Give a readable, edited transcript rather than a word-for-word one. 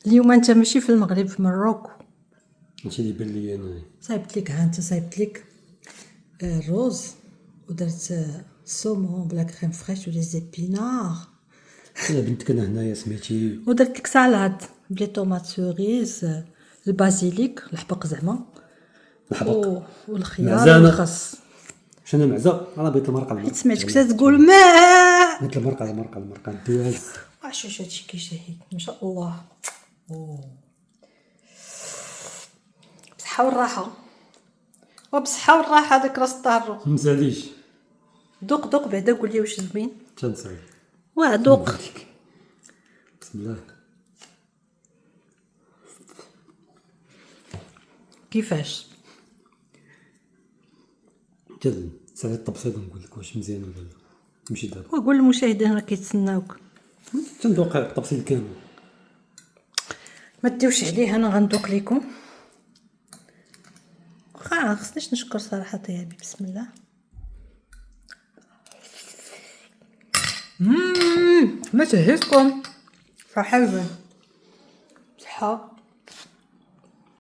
اليوم انت ماشي في المغرب، في مروكو. هادشي اللي بان لي انا. صايبت لك، ها انت صايبت لك الروز ودرت السومون بلا كريم فريش ولي زيبينار، انا بنتك انا هنايا سميتي، ودرت لك سالاد بلي طوماط سوريز، البازيليك الحبق زعما، الحبق والخيار معزانة. والخس. شنو معزه؟ انا بغيت المرقه حيت سمعتك تقول ماء. بغيت المرقه ندوز. واش هادشي كيشهي ما شاء الله. بصحة والراحة، وبصحة والراحة داك راس الطارو. مزاليش دوق بعدا قول لي واش زوين. تنصاي واه دوق. بسم الله. كيفاش؟ جد سالي الطبسيط نقول لك واش مزيان ولا لا. نمشي دابا وقول للمشاهدين راه كيتسناوك. تندوق الطبسيط كامل. ما تديوش عليه، انا غندوق لكم. واخا خصنيش نشكر صراحه طيابي. بسم الله. ما تهزكم صحيح. صحه